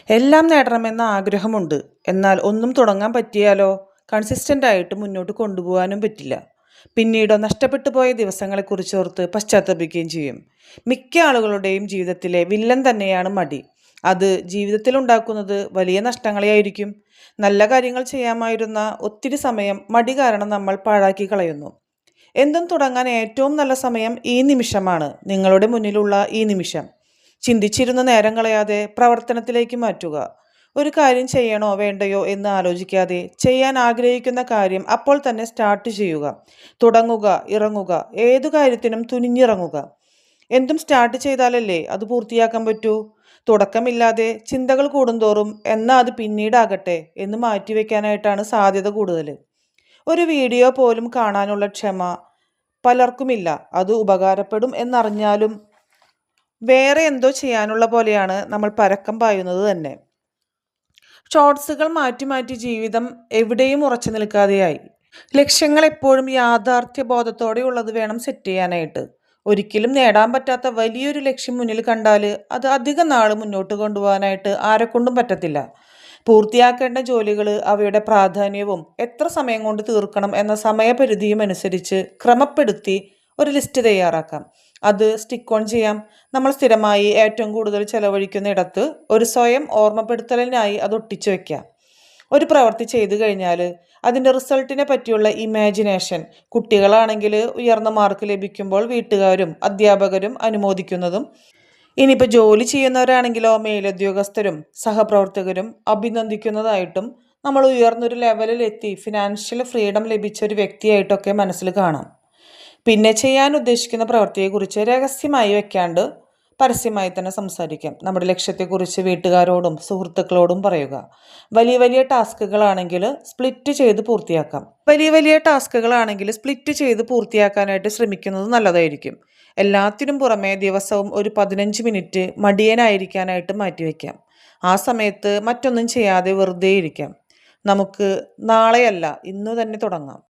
എല്ലാം നേടണമെന്ന ആഗ്രഹമുണ്ട്. എന്നാൽ ഒന്നും തുടങ്ങാൻ പറ്റിയാലോ കൺസിസ്റ്റൻ്റ് ആയിട്ട് മുന്നോട്ട് കൊണ്ടുപോകാനും പറ്റില്ല. പിന്നീടോ നഷ്ടപ്പെട്ടു പോയ ദിവസങ്ങളെക്കുറിച്ചോർത്ത് പശ്ചാത്തപിക്കുകയും ചെയ്യും. മിക്ക ആളുകളുടെയും ജീവിതത്തിലെ വില്ലൻ തന്നെയാണ് മടി. അത് ജീവിതത്തിലുണ്ടാക്കുന്നത് വലിയ നഷ്ടങ്ങളെയായിരിക്കും. നല്ല കാര്യങ്ങൾ ചെയ്യാമായിരുന്ന ഒത്തിരി സമയം മടി കാരണം നമ്മൾ പാഴാക്കി കളയുന്നു. എന്തും തുടങ്ങാൻ ഏറ്റവും നല്ല സമയം ഈ നിമിഷമാണ്. നിങ്ങളുടെ മുന്നിലുള്ള ഈ നിമിഷം ചിന്തിച്ചിരുന്ന് നേരം കളയാതെ പ്രവർത്തനത്തിലേക്ക് മാറ്റുക. ഒരു കാര്യം ചെയ്യണോ വേണ്ടയോ എന്ന് ആലോചിക്കാതെ ചെയ്യാൻ ആഗ്രഹിക്കുന്ന കാര്യം അപ്പോൾ തന്നെ സ്റ്റാർട്ട് ചെയ്യുക. തുടങ്ങുക, ഇറങ്ങുക. ഏതു കാര്യത്തിനും തുനിഞ്ഞിറങ്ങുക. എന്തും സ്റ്റാർട്ട് ചെയ്താലല്ലേ അത് പൂർത്തിയാക്കാൻ പറ്റൂ. തുടക്കമില്ലാതെ ചിന്തകൾ കൂടുന്തോറും എന്നാൽ അത് പിന്നീടാകട്ടെ എന്ന് മാറ്റിവെക്കാനായിട്ടാണ് സാധ്യത കൂടുതൽ. ഒരു വീഡിയോ പോലും കാണാനുള്ള ക്ഷമ പലർക്കുമില്ല. അത് ഉപകാരപ്പെടും എന്നറിഞ്ഞാലും വേറെ എന്തോ ചെയ്യാനുള്ള പോലെയാണ് നമ്മൾ പരക്കം പായുന്നത് തന്നെ. ഷോർട്സുകൾ മാറ്റി മാറ്റി ജീവിതം എവിടെയും ഉറച്ചു നിൽക്കാതെയായി. ലക്ഷ്യങ്ങൾ എപ്പോഴും യാഥാർത്ഥ്യബോധത്തോടെയുള്ളത് വേണം സെറ്റ് ചെയ്യാനായിട്ട്. ഒരിക്കലും നേടാൻ പറ്റാത്ത വലിയൊരു ലക്ഷ്യം മുന്നിൽ കണ്ടാൽ അത് അധികം നാൾ മുന്നോട്ട് കൊണ്ടുപോകാനായിട്ട് ആരെക്കൊണ്ടും പറ്റത്തില്ല. പൂർത്തിയാക്കേണ്ട ജോലികൾ, അവയുടെ പ്രാധാന്യവും എത്ര സമയം കൊണ്ട് തീർക്കണം എന്ന സമയപരിധിയും അനുസരിച്ച് ക്രമപ്പെടുത്തി ഒരു ലിസ്റ്റ് തയ്യാറാക്കാം. അത് സ്റ്റിക്ക് ഓൺ ചെയ്യാം. നമ്മൾ സ്ഥിരമായി ഏറ്റവും കൂടുതൽ ചെലവഴിക്കുന്ന ഇടത്ത് ഒരു സ്വയം ഓർമ്മപ്പെടുത്തലിനായി അത് ഒട്ടിച്ചു വയ്ക്കാം. ഒരു പ്രവൃത്തി ചെയ്തു കഴിഞ്ഞാൽ അതിൻ്റെ റിസൾട്ടിനെ പറ്റിയുള്ള ഇമാജിനേഷൻ, കുട്ടികളാണെങ്കിൽ ഉയർന്ന മാർക്ക് ലഭിക്കുമ്പോൾ വീട്ടുകാരും അധ്യാപകരും അനുമോദിക്കുന്നതും, ഇനിയിപ്പോൾ ജോലി ചെയ്യുന്നവരാണെങ്കിലോ മേലുദ്യോഗസ്ഥരും സഹപ്രവർത്തകരും അഭിനന്ദിക്കുന്നതായിട്ടും, നമ്മൾ ഉയർന്നൊരു ലെവലിൽ എത്തി ഫിനാൻഷ്യൽ ഫ്രീഡം ലഭിച്ച ഒരു വ്യക്തിയായിട്ടൊക്കെ മനസ്സിൽ കാണാം. പിന്നെ ചെയ്യാൻ ഉദ്ദേശിക്കുന്ന പ്രവൃത്തിയെക്കുറിച്ച് രഹസ്യമായി വെക്കാണ്ട് പരസ്യമായി തന്നെ സംസാരിക്കാം. നമ്മുടെ ലക്ഷ്യത്തെക്കുറിച്ച് വീട്ടുകാരോടും സുഹൃത്തുക്കളോടും പറയുക. വലിയ വലിയ ടാസ്കുകളാണെങ്കിൽ സ്പ്ലിറ്റ് ചെയ്ത് പൂർത്തിയാക്കാനായിട്ട് ശ്രമിക്കുന്നത് നല്ലതായിരിക്കും. എല്ലാത്തിനും പുറമെ ദിവസവും ഒരു 15 മിനിറ്റ് മടിയനായിരിക്കാനായിട്ട് മാറ്റിവെക്കാം. ആ സമയത്ത് മറ്റൊന്നും ചെയ്യാതെ വെറുതെ ഇരിക്കാം. നമുക്ക് നാളെയല്ല ഇന്നു തന്നെ തുടങ്ങാം.